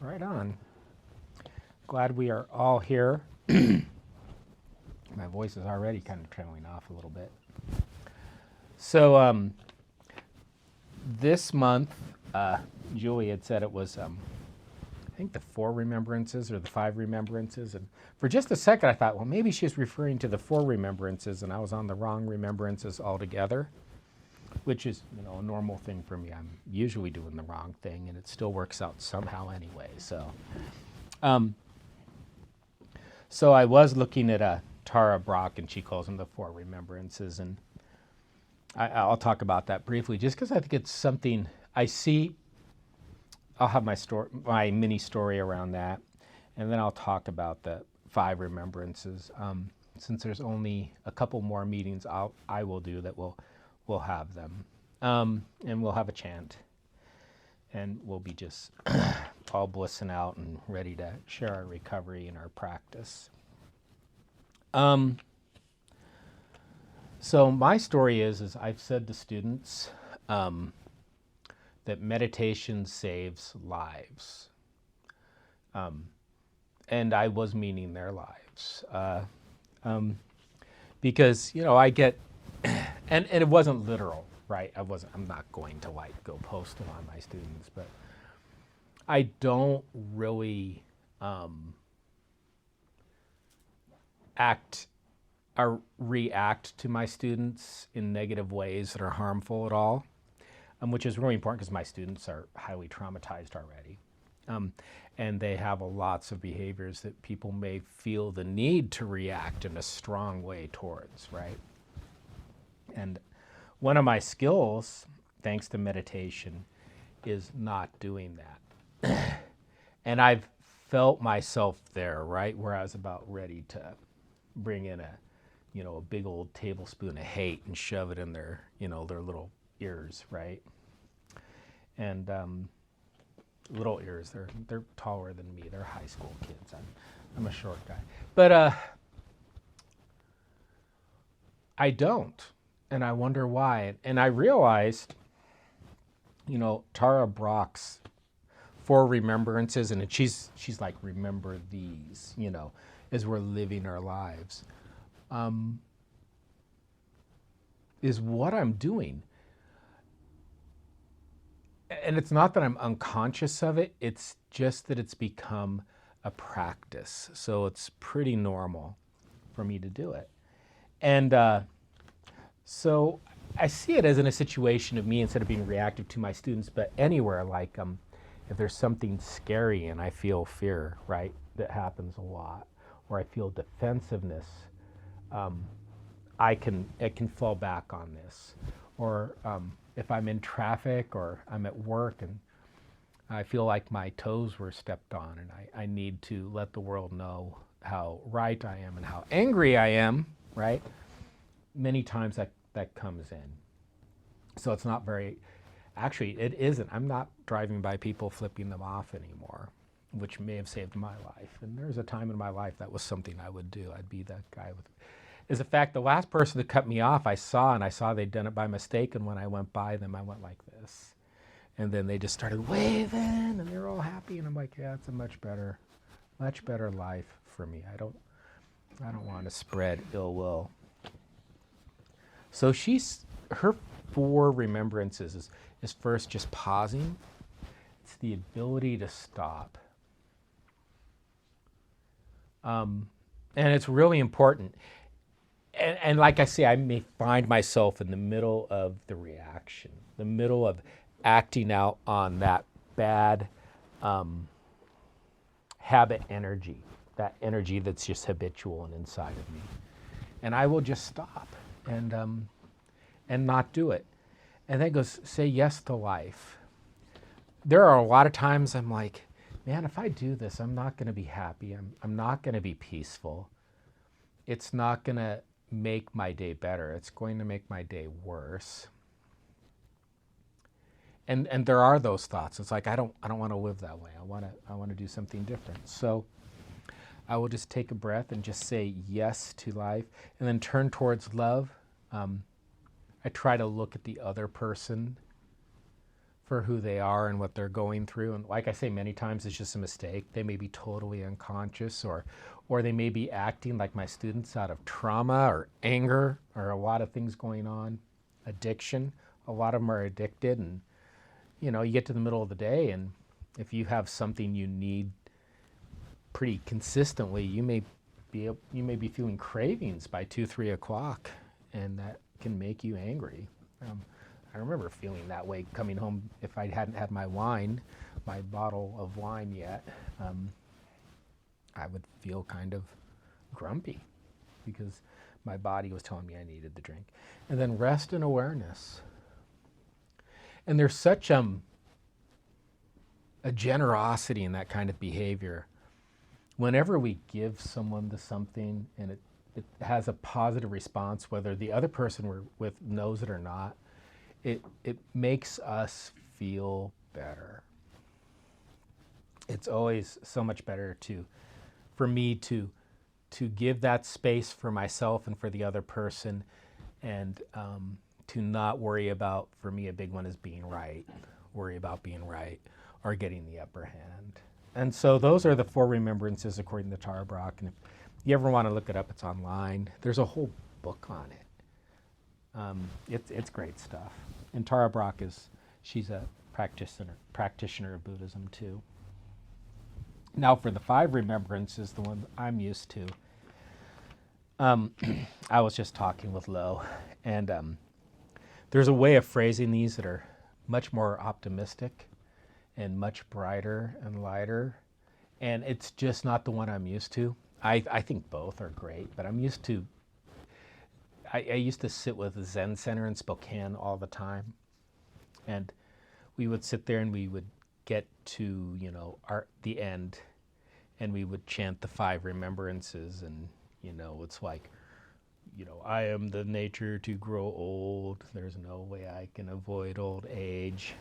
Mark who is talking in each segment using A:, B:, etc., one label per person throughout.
A: Right on. Glad we are all here. My voice is already kind of trailing off a little bit. So this month, Julie had said it was, I think the 4 remembrances or the 5 remembrances. And for just a second, I thought, well, maybe she's referring to the 4 remembrances, and I was on the wrong remembrances altogether, which is, a normal thing for me. I'm usually doing the wrong thing, and it still works out somehow anyway. So I was looking at Tara Brach, and she calls them the 4 remembrances, and I'll talk about that briefly, just because I think it's something I see. I'll have my mini story around that, and then I'll talk about the 5 remembrances. Since there's only a couple more meetings, I will do that. We'll have them, and we'll have a chant, and we'll be just all blissing out and ready to share our recovery and our practice. So my story is I've said to students that meditation saves lives. And I was meaning their lives. Because, I get, and it wasn't literal, right? I'm not going to go post it on my students, but I don't really react to my students in negative ways that are harmful at all, which is really important because my students are highly traumatized already. And they have lots of behaviors that people may feel the need to react in a strong way towards, right? And one of my skills, thanks to meditation, is not doing that. And I've felt myself there, right, where I was about ready to bring in a big old tablespoon of hate and shove it in their little ears, right? And little ears, they're taller than me. They're high school kids. I'm a short guy, but I don't, and I wonder why. And I realized, Tara Brach's 4 remembrances, and she's like, remember these, as we're living our lives, is what I'm doing. And it's not that I'm unconscious of it, it's just that it's become a practice. So it's pretty normal for me to do it. And so I see it as in a situation of me, instead of being reactive to my students, but anywhere, like if there's something scary and I feel fear, right, that happens a lot, or I feel defensiveness, I can fall back on this. Or if I'm in traffic or I'm at work and I feel like my toes were stepped on, and I need to let the world know how right I am and how angry I am, right? Many times that comes in. So it's not very, actually it isn't. I'm not driving by people flipping them off anymore, which may have saved my life. And there's a time in my life that was something I would do. I'd be that guy with, as a fact, the last person that cut me off, I saw they'd done it by mistake, and when I went by them, I went like this. And then they just started waving, and they're all happy, and I'm like, yeah, it's a much better life for me. I don't want to spread ill will. So her 4 remembrances is first just pausing. It's the ability to stop. And it's really important. And like I say, I may find myself in the middle of the reaction, the middle of acting out on that bad habit energy, that energy that's just habitual and inside of me. And I will just stop and not do it. And then it goes, say yes to life. There are a lot of times I'm like, man, if I do this, I'm not going to be happy. I'm not going to be peaceful. It's not going to make my day better. It's going to make my day worse. And there are those thoughts. It's like I don't want to live that way. I want to do something different. So I will just take a breath and just say yes to life, and then turn towards love. I try to look at the other person for who they are and what they're going through. And like I say many times, it's just a mistake. They may be totally unconscious, or they may be acting like my students out of trauma or anger or a lot of things going on, addiction. A lot of them are addicted, and you get to the middle of the day, and if you have something you need pretty consistently, you may be feeling cravings by 2-3 o'clock, and that can make you angry. I remember feeling that way coming home if I hadn't had my bottle of wine yet. I would feel kind of grumpy because my body was telling me I needed the drink. And then rest and awareness. And there's such a generosity in that kind of behavior. Whenever we give someone something and it has a positive response, whether the other person we're with knows it or not, it makes us feel better. It's always so much better for me to give that space for myself and for the other person, and to not worry about, for me, a big one is worry about being right or getting the upper hand. And so those are the 4 remembrances according to Tara Brach. And if you ever want to look it up, it's online. There's a whole book on it. It's great stuff. And Tara Brach she's a practitioner of Buddhism too. Now for the 5 remembrances, the one I'm used to. I was just talking with Lo, and there's a way of phrasing these that are much more optimistic and much brighter and lighter, and it's just not the one I'm used to. I think both are great, but I'm used to, I used to sit with the Zen Center in Spokane all the time, and we would sit there and we would get to, the end, and we would chant the 5 remembrances, and, it's like, I am the nature to grow old. There's no way I can avoid old age.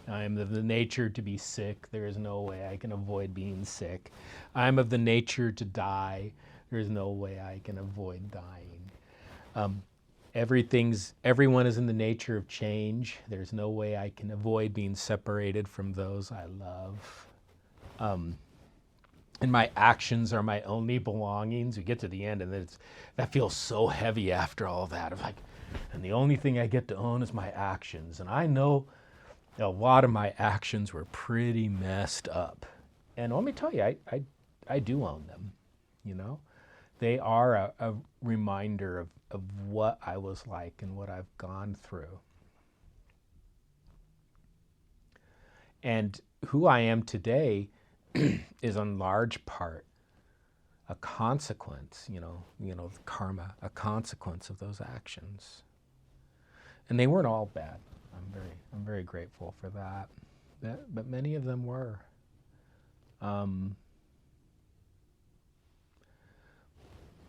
A: I am of the nature to be sick. There is no way I can avoid being sick. I am of the nature to die. There is no way I can avoid dying. Everyone is in the nature of change. There's no way I can avoid being separated from those I love. And my actions are my only belongings. We get to the end, and that feels so heavy after all that. It's like, and the only thing I get to own is my actions. And I know a lot of my actions were pretty messed up. And let me tell you, I do own them, They are a reminder of what I was like and what I've gone through. And who I am today is in large part a consequence, karma, a consequence of those actions. And they weren't all bad. I'm very grateful for that. But many of them were.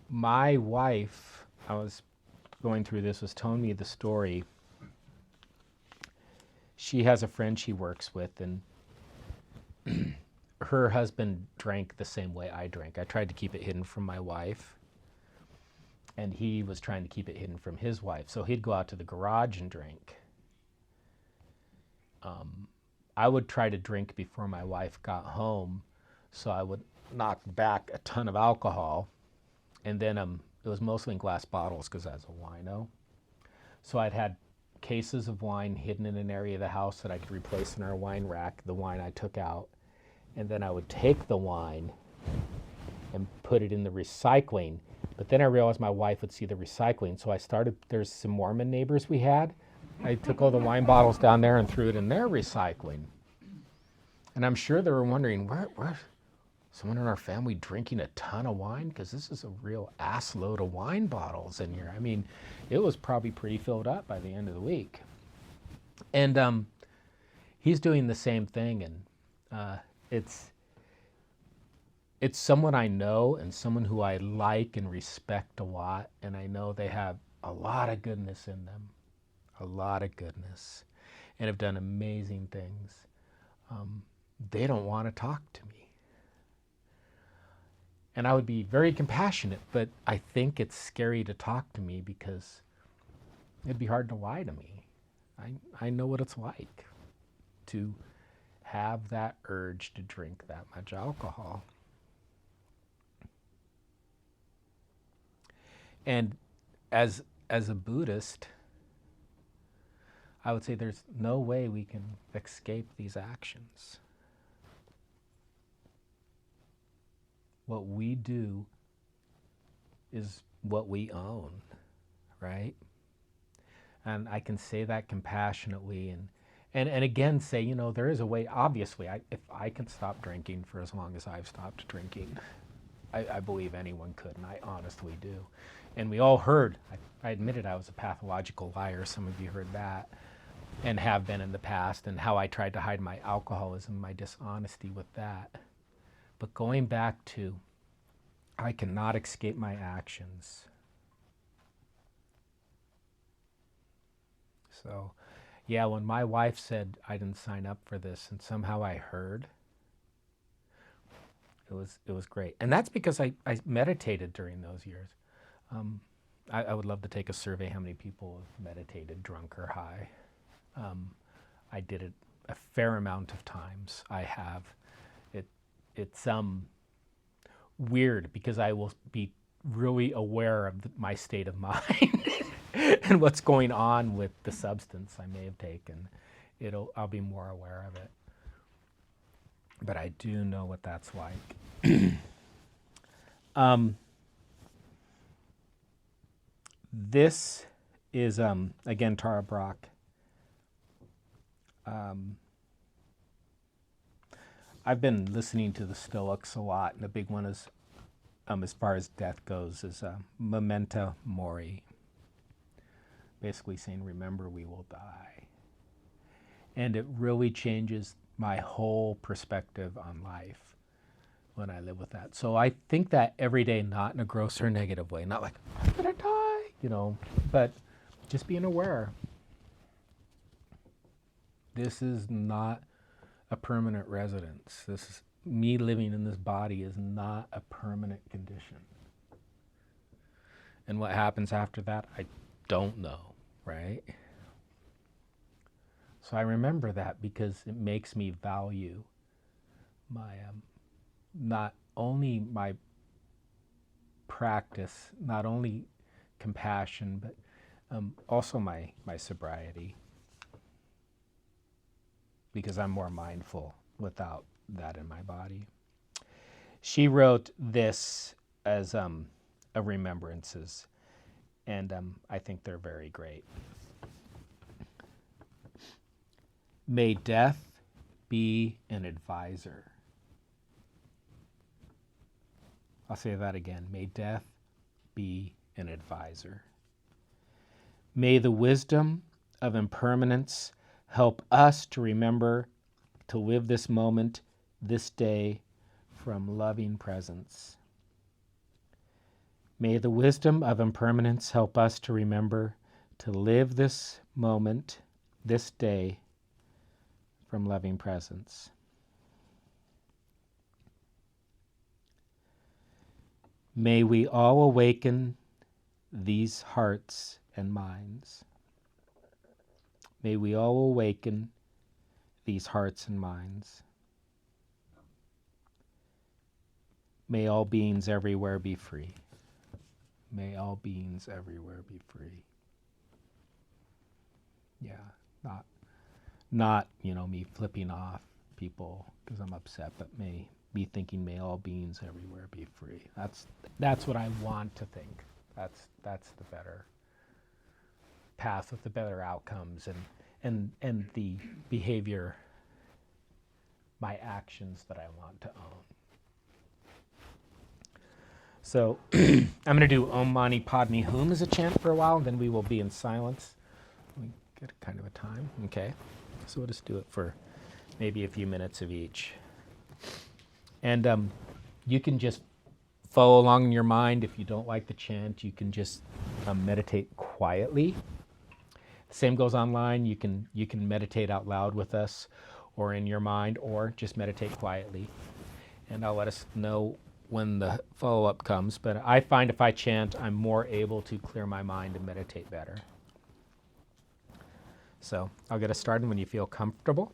A: My wife, I was going through this, was telling me the story. She has a friend she works with, and her husband drank the same way I drank. I tried to keep it hidden from my wife, and he was trying to keep it hidden from his wife. So he'd go out to the garage and drink. I would try to drink before my wife got home, so I would knock back a ton of alcohol, and then it was mostly in glass bottles because I was a wino. So I'd had cases of wine hidden in an area of the house that I could replace in our wine rack, the wine I took out, and then I would take the wine and put it in the recycling. But then I realized my wife would see the recycling, so there's some Mormon neighbors we had. I took all the wine bottles down there and threw it in their recycling. And I'm sure they were wondering, what? Someone in our family drinking a ton of wine? Because this is a real ass load of wine bottles in here. I mean, it was probably pretty filled up by the end of the week. And he's doing the same thing, and it's someone I know and someone who I like and respect a lot, and I know they have a lot of goodness in them. A lot of goodness, and have done amazing things. They don't want to talk to me. And I would be very compassionate, but I think it's scary to talk to me because it'd be hard to lie to me. I know what it's like. to have that urge to drink that much alcohol. And as a Buddhist, I would say there's no way we can escape these actions. What we do is what we own, right? And I can say that compassionately and again say, you know, there is a way. Obviously, if I can stop drinking for as long as I've stopped drinking, I believe anyone could, and I honestly do. And we all heard, I admitted I was a pathological liar. Some of you heard that, and have been in the past, and how I tried to hide my alcoholism, my dishonesty with that. But going back to, I cannot escape my actions. So, yeah, when my wife said I didn't sign up for this, and somehow I heard, it was great. And that's because I meditated during those years. I would love to take a survey how many people have meditated drunk or high. I did it a fair amount of times. I have. It's weird because I will be really aware of my state of mind and what's going on with the substance I may have taken. I'll be more aware of it. But I do know what that's like. This is, again, Tara Brach. I've been listening to the Stoics a lot, and the big one is, as far as death goes, is memento mori. Basically saying, remember, we will die. And it really changes my whole perspective on life when I live with that. So I think that every day, not in a gross or negative way, not like, I'm gonna die, you know, but just being aware. This is not a permanent residence. This is me living in this body is not a permanent condition. And what happens after that, I don't know, right? So I remember that because it makes me value my, not only my practice, not only compassion, but also my sobriety. Because I'm more mindful without that in my body. She wrote this as a remembrances, and I think they're very great. May death be an advisor. I'll say that again. May death be an advisor. May the wisdom of impermanence help us to remember to live this moment, this day, from loving presence. May the wisdom of impermanence help us to remember to live this moment, this day, from loving presence. May we all awaken these hearts and minds. May we all awaken these hearts and minds. May all beings everywhere be free. May all beings everywhere be free. Yeah, not me flipping off people because I'm upset, but me thinking may all beings everywhere be free. That's what I want to think. That's the better path with the better outcomes and the behavior, my actions that I want to own. So I'm going to do Om Mani Padme Hum as a chant for a while, and then we will be in silence. We get kind of a time. Okay. So we'll just do it for maybe a few minutes of each. And you can just follow along in your mind. If you don't like the chant, you can just meditate quietly. Same goes online. You can meditate out loud with us or in your mind, or just meditate quietly. And I'll let us know when the follow-up comes. But I find if I chant, I'm more able to clear my mind and meditate better. So I'll get us started when you feel comfortable.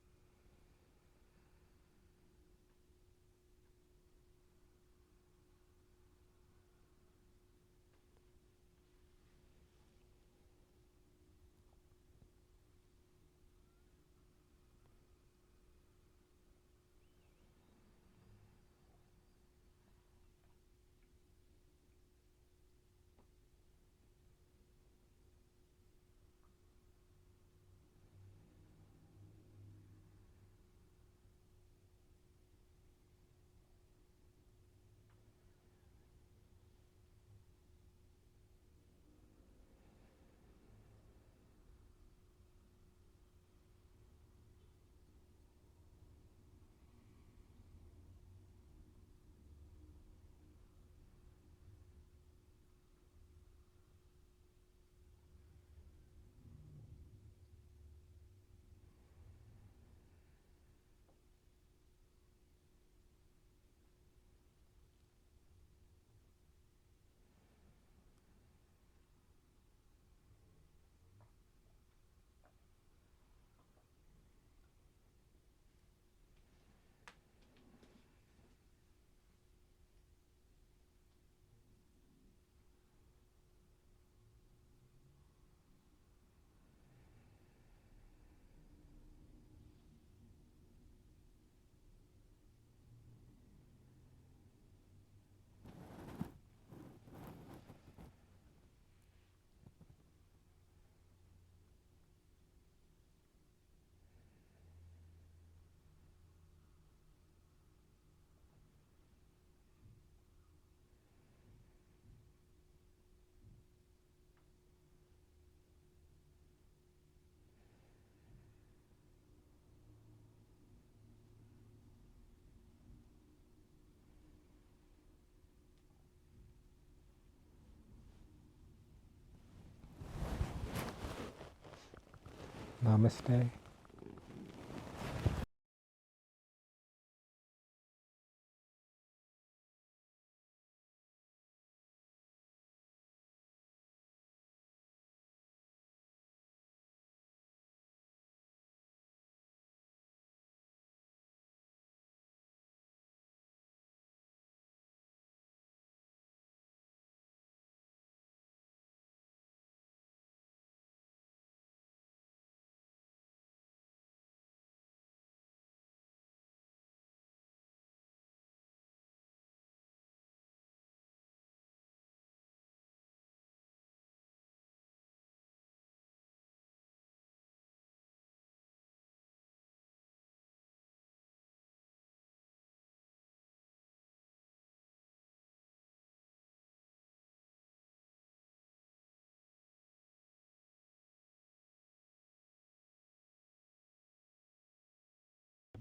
A: Namaste.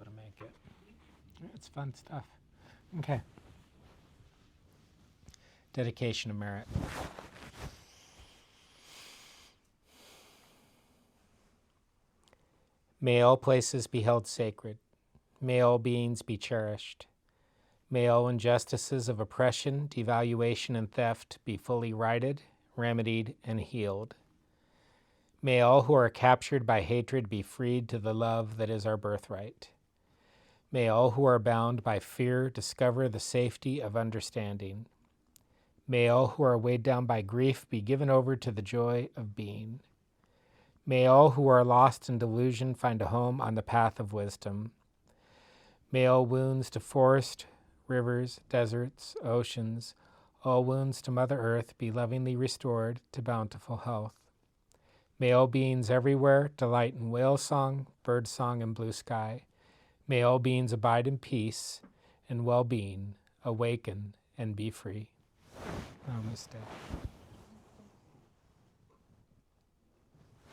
A: Able to make it. It's fun stuff. Okay. Dedication of merit. May all places be held sacred. May all beings be cherished. May all injustices of oppression, devaluation, and theft be fully righted, remedied, and healed. May all who are captured by hatred be freed to the love that is our birthright. May all who are bound by fear discover the safety of understanding. May all who are weighed down by grief be given over to the joy of being. May all who are lost in delusion find a home on the path of wisdom. May all wounds to forest, rivers, deserts, oceans, all wounds to Mother Earth be lovingly restored to bountiful health. May all beings everywhere delight in whale song, bird song, and blue sky. May all beings abide in peace and well-being, awaken and be free. Namaste.